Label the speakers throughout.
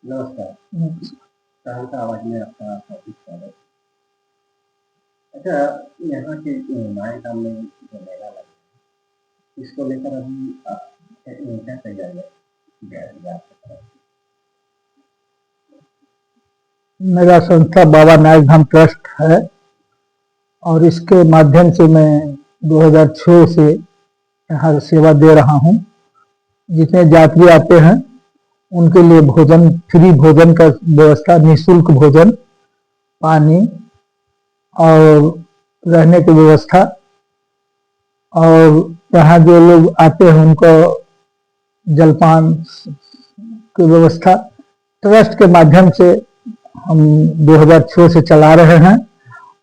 Speaker 1: नमस्कार। शाम का आवाज में आपका हार्दिक स्वागत। अच्छा, यहाँ के माएगाम में जो मेला लगा है, इसको लेकर अभी आप क्या तैयारियां की जा रही है आपकी तरफ
Speaker 2: मेरा संस्था बाबा नायक धाम ट्रस्ट है और इसके माध्यम से मैं 2006 से यहाँ सेवा दे रहा हूँ। जितने यात्री आते हैं उनके लिए भोजन, फ्री भोजन का व्यवस्था, निःशुल्क भोजन, पानी और रहने की व्यवस्था। और यहाँ जो लोग आते हैं उनको जलपान की व्यवस्था ट्रस्ट के माध्यम से हम 2006 से चला रहे हैं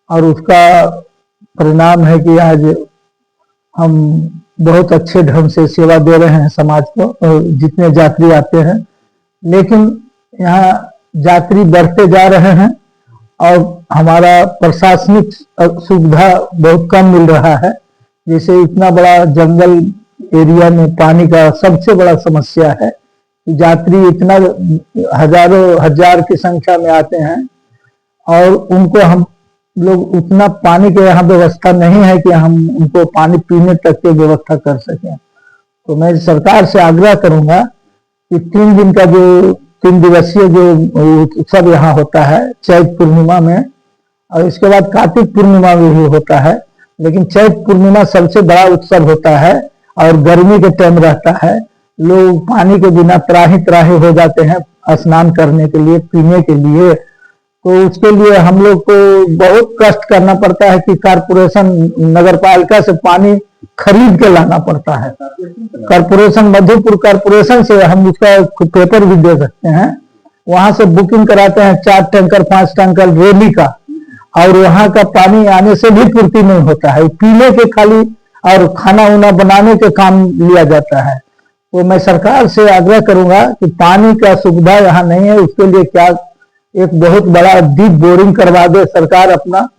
Speaker 2: और उसका परिणाम है कि आज हम बहुत अच्छे ढंग से सेवा दे रहे हैं समाज को और जितने यात्री आते हैं। लेकिन यहाँ यात्री बढ़ते जा रहे हैं और हमारा प्रशासनिक सुविधा बहुत कम मिल रहा है। जैसे इतना बड़ा जंगल एरिया में पानी का सबसे बड़ा समस्या है। यात्री इतना हजारों हजार की संख्या में आते हैं और उनको हम लोग उतना पानी के यहाँ व्यवस्था नहीं है कि हम उनको पानी पीने तक की व्यवस्था कर सकें। तो मैं सरकार से आग्रह करूंगा कि 3 दिवसीय जो उत्सव यहाँ होता है चैत पूर्णिमा में, और इसके बाद कार्तिक पूर्णिमा में भी होता है, लेकिन चैत पूर्णिमा सबसे बड़ा उत्सव होता है और गर्मी के टाइम रहता है। लोग पानी के बिना त्राही त्राही हो जाते हैं स्नान करने के लिए, पीने के लिए। तो उसके लिए हम लोग को बहुत कष्ट करना पड़ता है कि कारपोरेशन नगर पालिका से पानी खरीद के लाना पड़ता है। कारपोरेशन मधुपुर कारपोरेशन से हम उसका पेपर भी दे सकते हैं, वहां से बुकिंग कराते हैं 4 टैंकर 5 टैंकर रेली का, और वहां का पानी आने से भी पूर्ति नहीं होता है। पीने के खाली और खाना उना बनाने के काम लिया जाता है। तो मैं सरकार से आग्रह करूंगा कि पानी का सुविधा यहाँ नहीं है, उसके लिए क्या एक बहुत बड़ा डीप बोरिंग करवा दे सरकार अपना।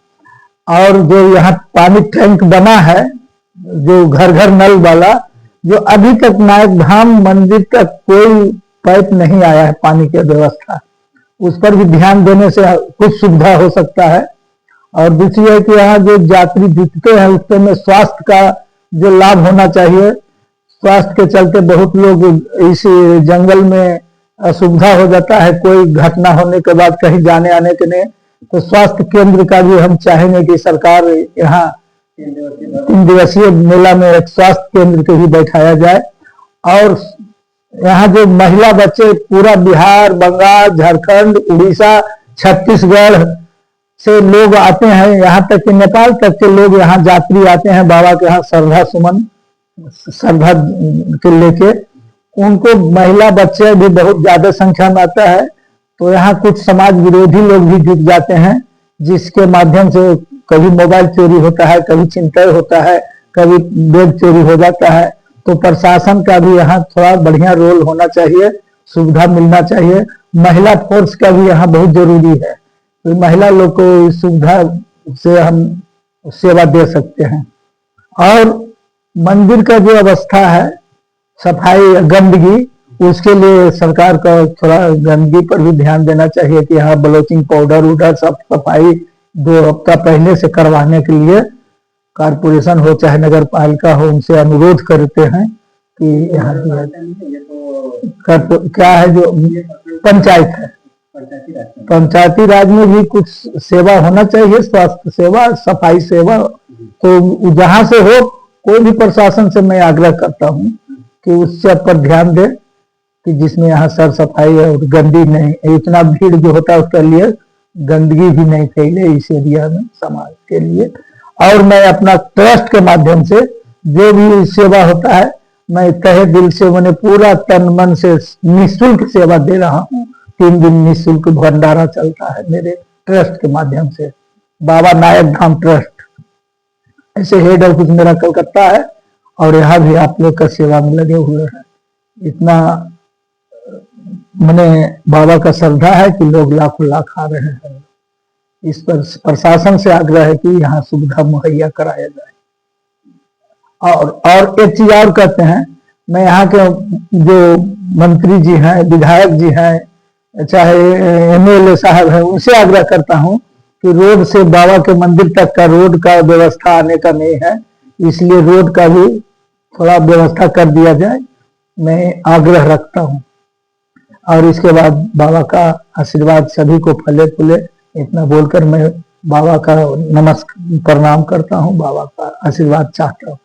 Speaker 2: और जो यहाँ पानी टैंक बना है जो घर घर नल वाला, जो अभी तक नायक धाम मंदिर का कोई पाइप नहीं आया है पानी की व्यवस्था, उस पर भी ध्यान देने से कुछ सुविधा हो सकता है। और दूसरी है कि यहाँ जो यात्री जुटते हैं उसके में स्वास्थ्य का जो लाभ होना चाहिए। स्वास्थ्य के चलते बहुत लोग इस जंगल में असुविधा हो जाता है, कोई घटना होने के बाद कहीं जाने आने के लिए। तो स्वास्थ्य केंद्र का भी हम चाहेंगे कि सरकार यहाँ 3 दिवसीय मेला में एक स्वास्थ्य केंद्र को भी बैठाया जाए। और यहाँ जो महिला बच्चे पूरा बिहार, बंगाल, झारखंड, उड़ीसा, छत्तीसगढ़ से लोग आते हैं, यहाँ तक कि नेपाल तक के लोग यहाँ यात्री आते हैं बाबा के यहाँ श्रद्धा के लेके। उनको महिला बच्चे भी बहुत ज्यादा संख्या में आता है। तो यहाँ कुछ समाज विरोधी लोग भी जुट जाते हैं, जिसके माध्यम से कभी मोबाइल चोरी होता है, कभी छिनतई होता है, कभी बैग चोरी हो जाता है। तो प्रशासन का भी यहाँ थोड़ा बढ़िया रोल होना चाहिए, सुविधा मिलना चाहिए। महिला फोर्स का भी यहाँ बहुत जरूरी है, तो महिला लोग को इस सुविधा से हम सेवा दे सकते हैं। और मंदिर का जो अवस्था है, सफाई, गंदगी, उसके लिए सरकार का थोड़ा गंदगी पर भी ध्यान देना चाहिए कि यहाँ ब्लीचिंग पाउडर उडर सब सफाई 2 हफ्ता पहले से करवाने के लिए कारपोरेशन हो चाहे नगर पालिका हो, उनसे अनुरोध करते हैं कि यहाँ क्या है जो पंचायत है, पंचायती राज में भी कुछ सेवा होना चाहिए, स्वास्थ्य सेवा, सफाई सेवा। तो जहां से हो, कोई भी प्रशासन से मैं आग्रह करता हूँ कि उससे पर ध्यान दे कि जिसमें यहाँ सर सफाई और गंदी नहीं, इतना भीड़ जो होता है उसके लिए गंदगी भी नहीं फैले इस एरिया में समाज के लिए। और मैं अपना ट्रस्ट के माध्यम से जो भी सेवा होता है, मैं तहे दिल से मैंने पूरा तन मन से निःशुल्क सेवा दे रहा हूँ। 3 दिन निःशुल्क भंडारा चलता है मेरे ट्रस्ट के माध्यम से, बाबा नायक धाम ट्रस्ट। ऐसे हेड ऑफिस मेरा कलकत्ता है और यहाँ भी आप लोग का सेवा में लगे हुए हैं। इतना मैंने बाबा का श्रद्धा है कि लोग लाखों लाख आ रहे हैं। इस पर प्रशासन से आग्रह है कि यहाँ सुविधा मुहैया कराया जाए। और एक चीज और कहते हैं, मैं यहाँ के जो मंत्री जी हैं, विधायक जी हैं, चाहे एमएलए साहब है, उनसे आग्रह करता हूं कि रोड से बाबा के मंदिर तक का रोड का व्यवस्था आने का नहीं है, इसलिए रोड का भी थोड़ा व्यवस्था कर दिया जाए, मैं आग्रह रखता हूं। और इसके बाद बाबा का आशीर्वाद सभी को फले फूले, इतना बोलकर मैं बाबा का नमस्कार प्रणाम करता हूं, बाबा का आशीर्वाद चाहता हूं।